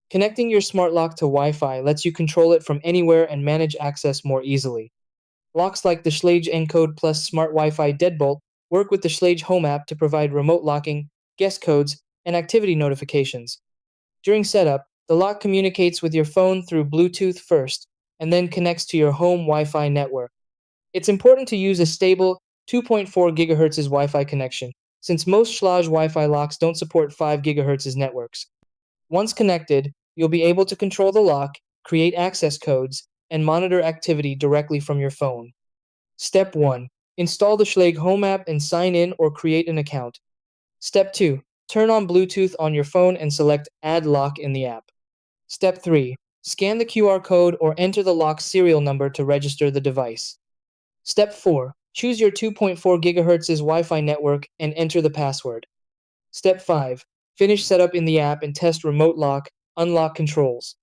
Connecting your smart lock to Wi-Fi lets you control it from anywhere and manage access more easily. Locks like the Schlage Encode Plus Smart Wi-Fi Deadbolt work with the Schlage Home app to provide remote locking, guest codes, and activity notifications. During setup, the lock communicates with your phone through Bluetooth first, and then connects to your home Wi-Fi network. It's important to use a stable 2.4 GHz Wi-Fi connection, since most Schlage Wi-Fi locks don't support 5 GHz networks. Once connected, you'll be able to control the lock, create access codes, and monitor activity directly from your phone. Step 1. Install the Schlage Home app and sign in or create an account. Step 2. Turn on Bluetooth on your phone and select Add Lock in the app. Step 3. Scan the QR code or enter the lock serial number to register the device. Step 4. Choose your 2.4 GHz Wi-Fi network and enter the password. Step 5. Finish setup in the app and test remote lock, unlock controls.